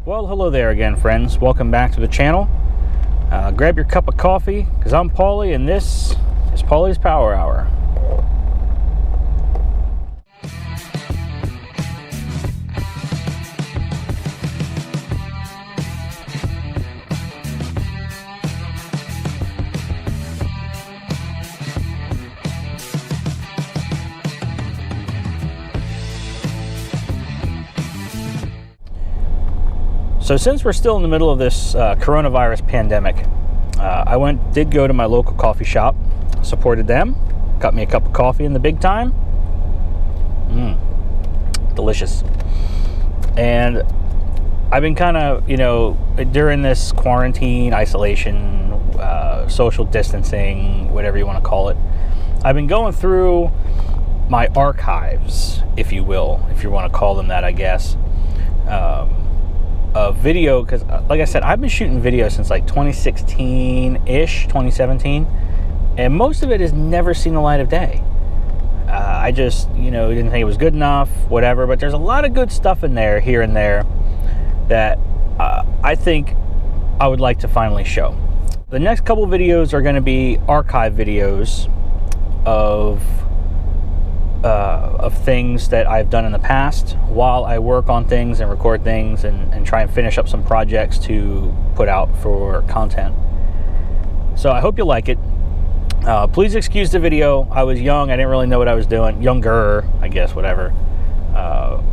Well, hello there again, friends. Welcome back to the channel. Grab your cup of coffee, because I'm Paulie, and this is Paulie's Power Hour. So since we're still in the middle of this coronavirus pandemic, I did go to my local coffee shop, supported them, got me a cup of coffee in the big time. Delicious. And I've been kind of, during this quarantine, isolation, social distancing, whatever you want to call it, I've been going through my archives, if you will, if you want to call them that, I guess. Video, because like I said, I've been shooting video since like 2016-ish, 2017, and most of it has never seen the light of day. I just, didn't think it was good enough, whatever, but there's a lot of good stuff in there, here and there, that I think I would like to finally show. The next couple videos are going to be archive videos of things that I've done in the past while I work on things and record things and try and finish up some projects to put out for content. So I hope you like it. Please excuse the video. I was young. I didn't really know what I was doing. Younger, I guess, whatever.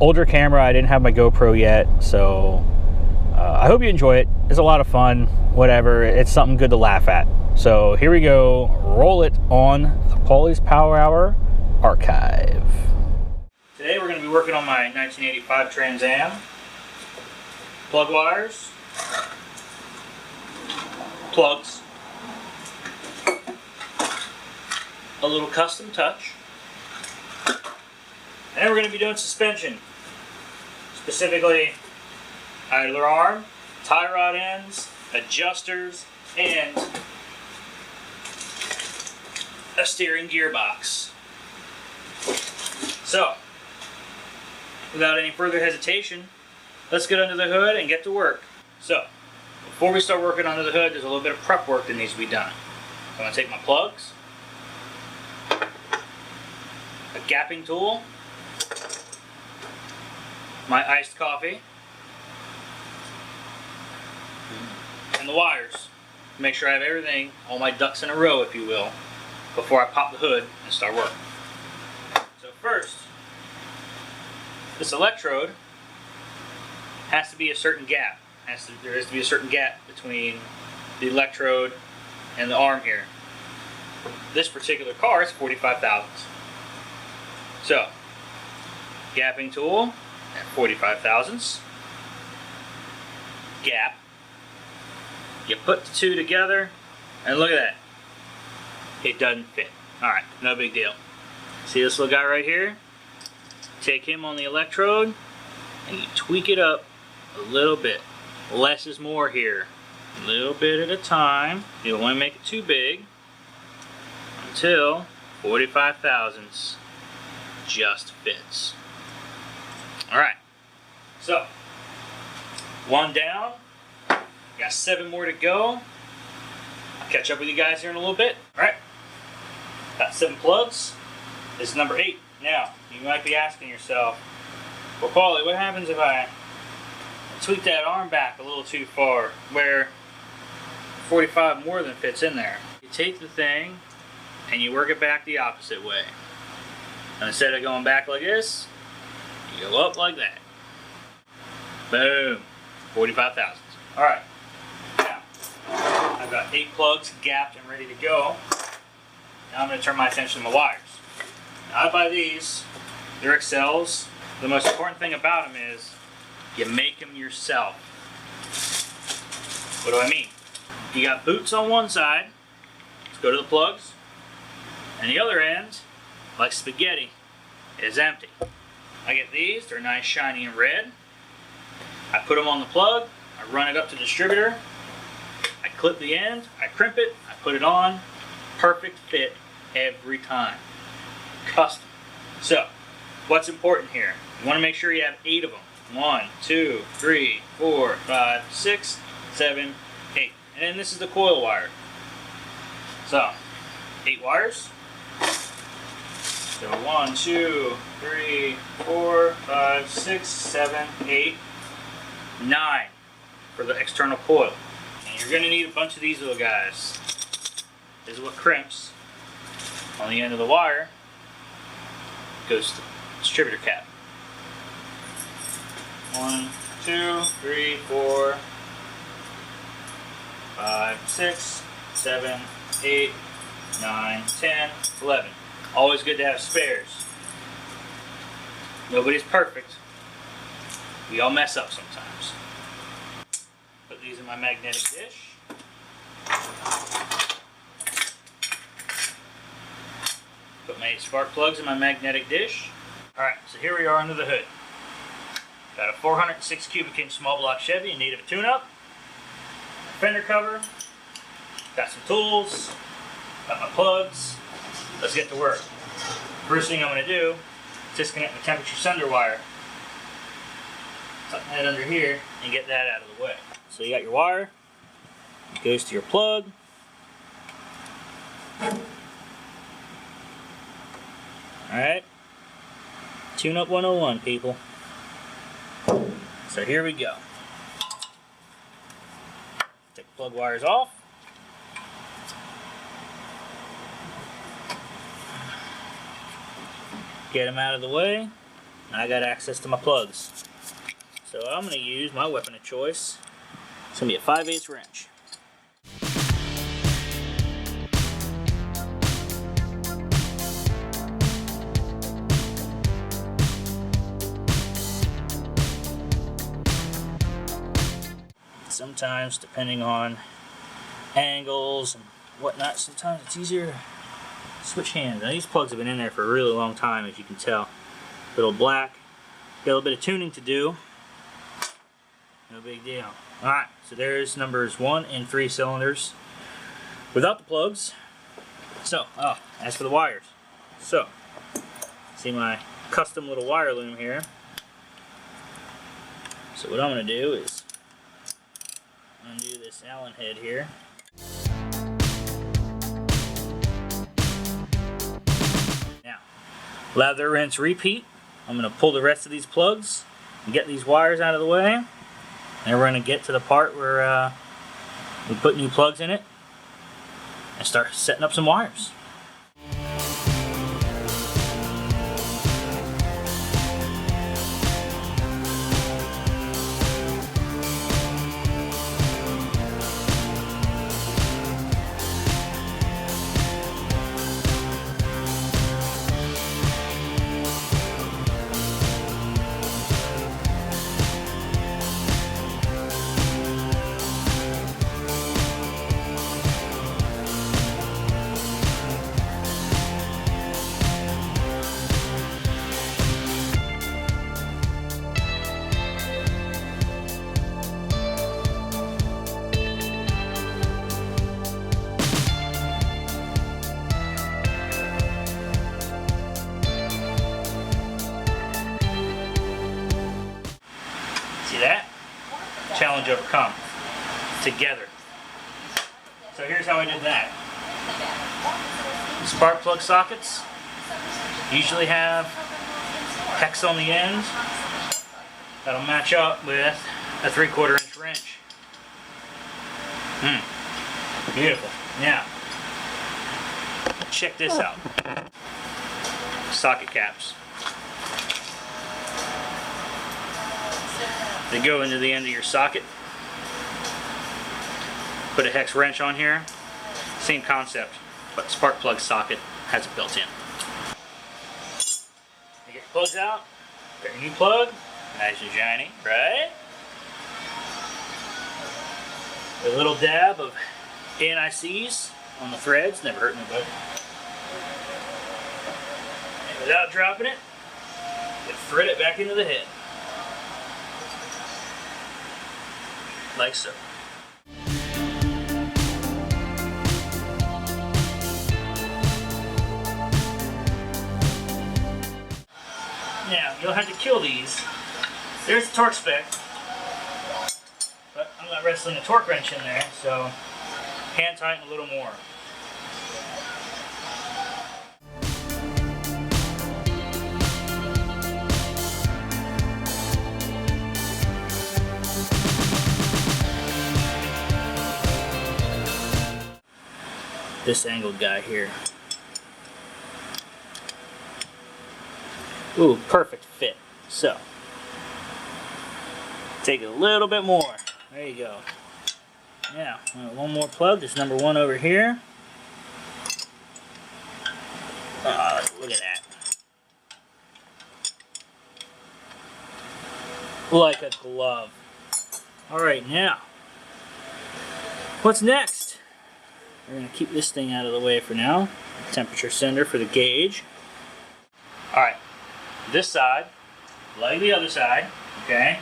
Older camera. I didn't have my GoPro yet. So I hope you enjoy it. It's a lot of fun. Whatever. It's something good to laugh at. So here we go. Roll it on the Paulie's Power Hour archive. Today we're going to be working on my 1985 Trans Am. Plug wires, plugs, a little custom touch, and then we're going to be doing suspension, specifically idler arm, tie rod ends, adjusters, and a steering gearbox. So, without any further hesitation, let's get under the hood and get to work. So, before we start working under the hood, there's a little bit of prep work that needs to be done. I'm going to take my plugs, a gapping tool, my iced coffee, and the wires. Make sure I have everything, all my ducks in a row, if you will, before I pop the hood and start working. So first, this electrode has to be a certain gap. There has to be a certain gap between the electrode and the arm here. This particular car is 45 thousandths. So, gapping tool at 45 thousandths. Gap. You put the two together, and look at that. It doesn't fit. Alright, no big deal. See this little guy right here? Take him on the electrode and you tweak it up a little bit. Less is more here. A little bit at a time. You don't want to make it too big until 45 thousandths just fits. Alright, so one down. Got 7 more to go. I'll catch up with you guys here in a little bit. Alright, got 7 plugs. This is number 8. Now, you might be asking yourself, well, Paulie, what happens if I tweak that arm back a little too far, where 45 more than fits in there? You take the thing and you work it back the opposite way. And instead of going back like this, you go up like that. Boom. 45 thousandths. Alright. Now, I've got 8 plugs gapped and ready to go. Now I'm going to turn my attention to my wires. Now, I buy these. They're Excels. The most important thing about them is you make them yourself. What do I mean? You got boots on one side. Let's go to the plugs. And the other end, like spaghetti, is empty. I get these. They're nice, shiny, and red. I put them on the plug. I run it up to the distributor. I clip the end. I crimp it. I put it on. Perfect fit every time. Custom. So, what's important here? You want to make sure you have 8 of them. 1, 2, 3, 4, 5, 6, 7, 8. And then this is the coil wire. So, 8 wires. So 1, 2, 3, 4, 5, 6, 7, 8, 9 for the external coil. And you're going to need a bunch of these little guys. This is what crimps on the end of the wire. Goes to the distributor cap. 1, 2, 3, 4, 5, 6, 7, 8, 9, 10, 11. Always good to have spares. Nobody's perfect. We all mess up sometimes. Put these in my magnetic dish. Put my 8 spark plugs in my magnetic dish. Alright, so here we are under the hood. Got a 406 cubic inch small block Chevy in need of a tune-up. Fender cover. Got some tools. Got my plugs. Let's get to work. First thing I'm going to do is disconnect my temperature sender wire. Tuck that under here and get that out of the way. So you got your wire. It goes to your plug. Alright. Tune-up 101, people. So here we go. Take the plug wires off. Get them out of the way. I got access to my plugs. So I'm going to use my weapon of choice. It's going to be a 5/8 wrench. Sometimes, depending on angles and whatnot, sometimes it's easier to switch hands. Now these plugs have been in there for a really long time, as you can tell. A little black. Got a little bit of tuning to do. No big deal. Alright, so there's numbers 1 and 3 cylinders without the plugs. So, as for the wires. So, see my custom little wire loom here. So what I'm going to do is undo this Allen head here. Now, lather, rinse, repeat. I'm going to pull the rest of these plugs and get these wires out of the way. And we're going to get to the part where we put new plugs in it and start setting up some wires. See that? Challenge overcome. Together. So here's how I did that. Spark plug sockets usually have hex on the end. That'll match up with a 3/4 inch wrench. Beautiful. Now, check this out. Socket caps. They go into the end of your socket. Put a hex wrench on here. Same concept, but spark plug socket has it built in. You get your plugs out. Got your new plug. Nice and shiny, right? A little dab of ANICs on the threads. Never hurt anybody. And without dropping it, you thread it back into the head. Like so. Now, you'll have to kill these There's the torque spec. But I'm not wrestling a torque wrench in there, so hand tighten a little more. This angled guy here. Ooh, perfect fit. So, take it a little bit more. There you go. Now, one more plug. There's number 1 over here. Look at that. Like a glove. Alright, now, what's next? We're going to keep this thing out of the way for now. Temperature sender for the gauge. Alright, this side, like the other side, okay?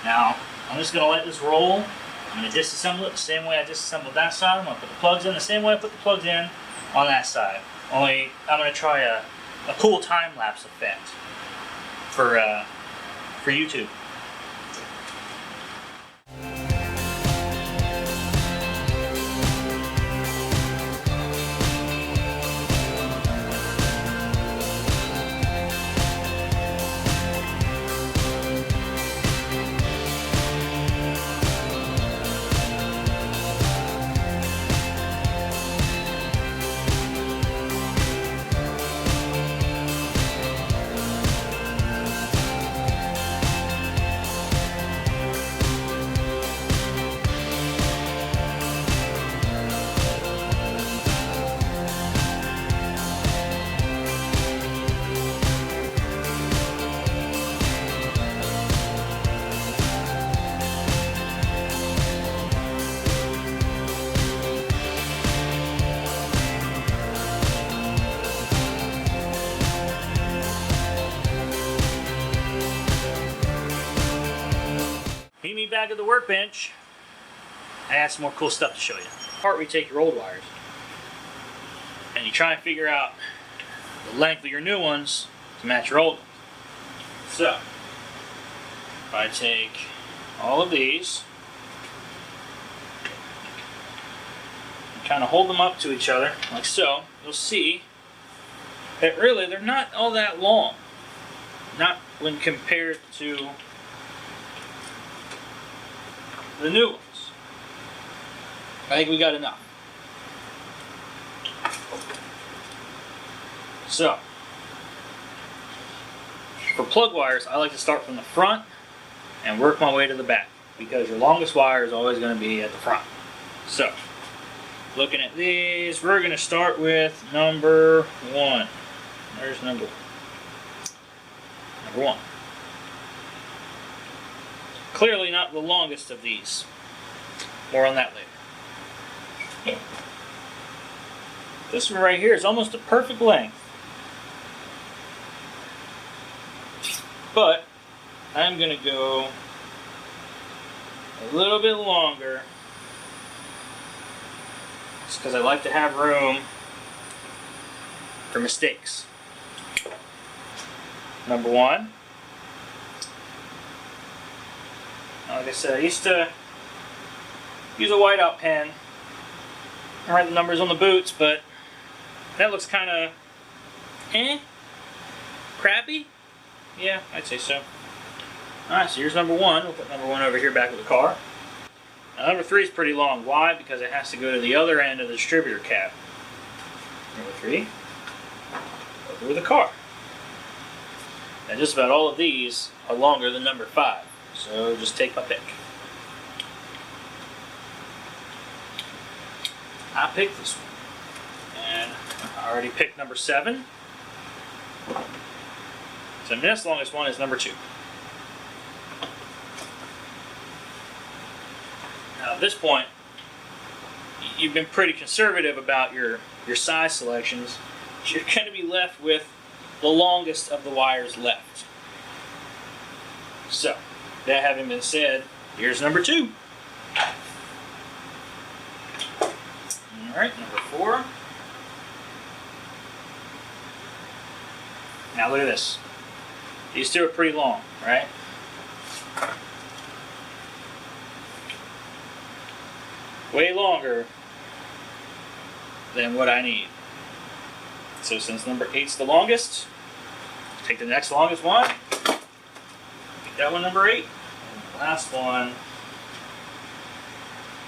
Now, I'm just going to let this roll. I'm going to disassemble it the same way I disassembled that side. I'm going to put the plugs in the same way I put the plugs in on that side. Only, I'm going to try a cool time-lapse effect for YouTube. Meet me back at the workbench. I have some more cool stuff to show you. Part where you take your old wires and you try and figure out the length of your new ones to match your old ones. So, if I take all of these and kind of hold them up to each other like so, you'll see that really they're not all that long. Not when compared to the new ones. I think we got enough. So, for plug wires, I like to start from the front and work my way to the back because your longest wire is always going to be at the front. So, looking at these, we're going to start with number 1. There's number 1. Clearly not the longest of these. More on that later. This one right here is almost a perfect length. But I'm going to go a little bit longer just because I like to have room for mistakes. Number 1. Like I said, I used to use a whiteout pen and write the numbers on the boots, but that looks kind of crappy. Yeah, I'd say so. Alright, so here's number 1. We'll put number 1 over here back of the car. Now, number 3 is pretty long. Why? Because it has to go to the other end of the distributor cap. Number 3, go through the car. And just about all of these are longer than number 5. So just take my pick. I picked this one. And I already picked number 7. So the next longest one is number 2. Now at this point, you've been pretty conservative about your size selections. You're going to be left with the longest of the wires left. So, that having been said, here's number 2. Alright, number 4. Now look at this. These two are pretty long, right? Way longer than what I need. So since number 8's the longest, take the next longest one. Make that one number 8. And the last one,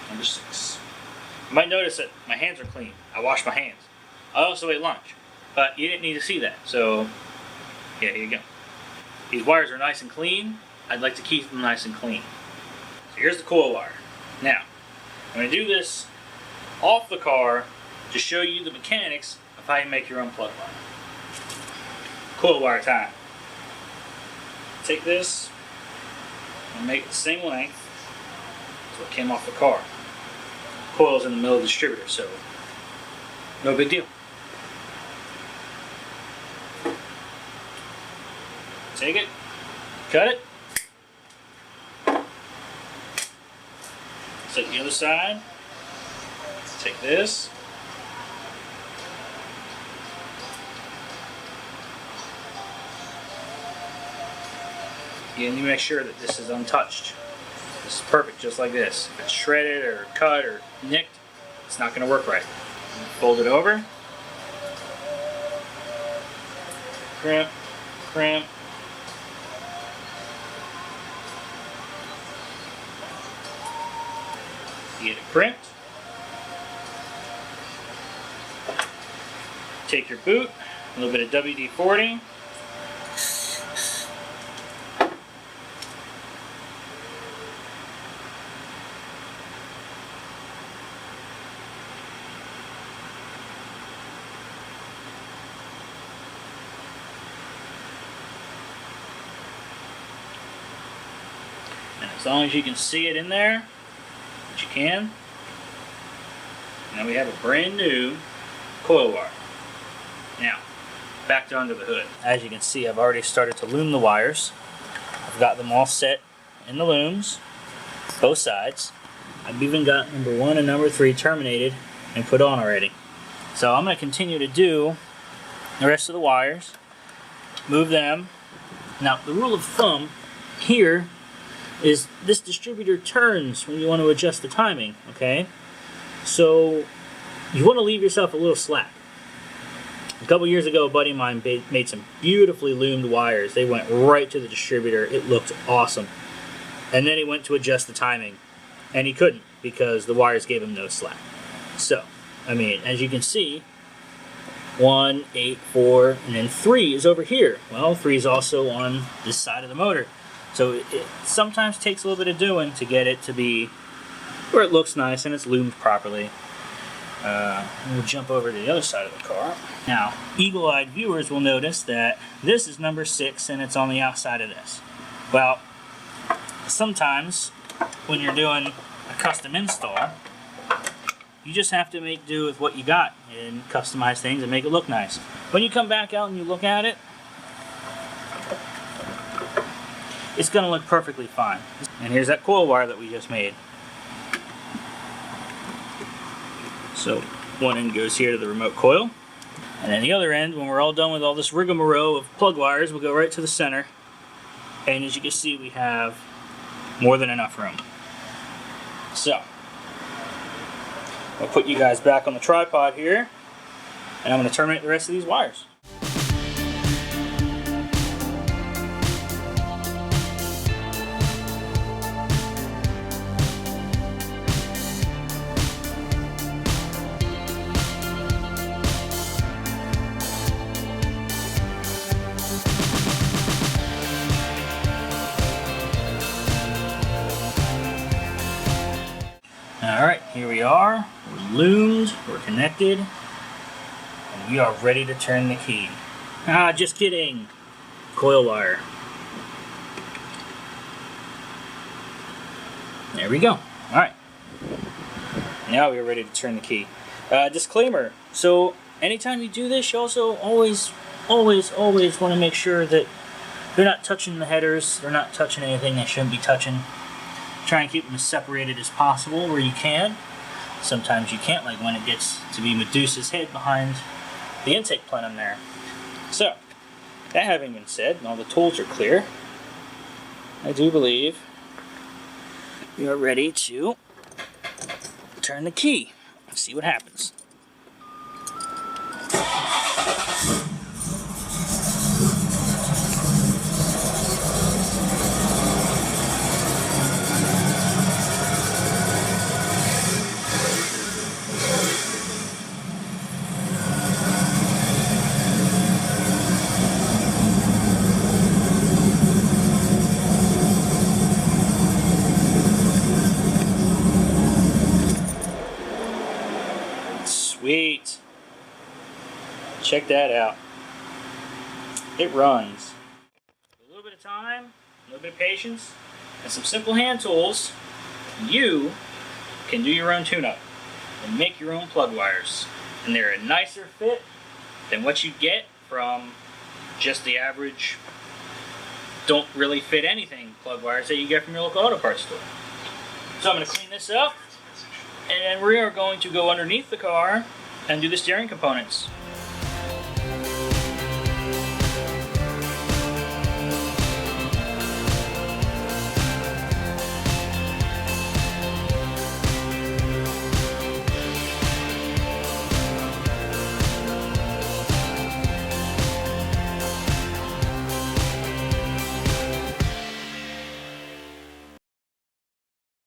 number 6. You might notice that my hands are clean. I washed my hands. I also ate lunch, but you didn't need to see that. So yeah, here you go. These wires are nice and clean. I'd like to keep them nice and clean. So here's the coil wire. Now, I'm going to do this off the car to show you the mechanics of how you make your own plug wire. Coil wire time. Take this and make it the same length as what came off the car. Coil's in the middle of the distributor, so no big deal. Take it, cut it, set the other side, take this, you need to make sure that this is untouched. This is perfect, just like this. If it's shredded or cut or nicked, it's not going to work right. Fold it over, crimp, crimp, get it crimped. Take your boot, a little bit of WD-40. And as long as you can see it in there, which you can, now we have a brand new coil wire. Now, back to under the hood. As you can see, I've already started to loom the wires. I've got them all set in the looms, both sides. I've even got number 1 and number 3 terminated and put on already. So I'm going to continue to do the rest of the wires, move them. Now, the rule of thumb here is this distributor turns when you want to adjust the timing, okay? So you want to leave yourself a little slack. A couple years ago, a buddy of mine made some beautifully loomed wires. They went right to the distributor. It looked awesome. And then he went to adjust the timing, and he couldn't because the wires gave him no slack. So, I mean, as you can see, 1, 8, 4, and then 3 is over here. Well, 3 is also on this side of the motor. So it sometimes takes a little bit of doing to get it to be where it looks nice and it's loomed properly. We'll jump over to the other side of the car. Now, eagle-eyed viewers will notice that this is number 6 and it's on the outside of this. Well, sometimes when you're doing a custom install, you just have to make do with what you got and customize things and make it look nice. When you come back out and you look at it, it's going to look perfectly fine. And here's that coil wire that we just made. So one end goes here to the remote coil, and then the other end, when we're all done with all this rigmarole of plug wires, will go right to the center. And as you can see, we have more than enough room. So I'll put you guys back on the tripod here, and I'm going to terminate the rest of these wires. Alright, here we are. We're loomed, we're connected, and we are ready to turn the key. Ah, just kidding. Coil wire. There we go. Alright. Now we are ready to turn the key. Disclaimer. So, anytime you do this, you also always want to make sure that they're not touching the headers, they're not touching anything they shouldn't be touching. Try and keep them as separated as possible where you can. Sometimes you can't, like when it gets to be Medusa's head behind the intake plenum there. So, that having been said, and all the tools are clear, I do believe we are ready to turn the key. Let's see what happens. Sweet. Check that out. It runs. With a little bit of time, a little bit of patience, and some simple hand tools, you can do your own tune-up and make your own plug wires. And they're a nicer fit than what you'd get from just the average don't really fit anything plug wires that you get from your local auto parts store. So I'm going to clean this up, and we are going to go underneath the car and do the steering components.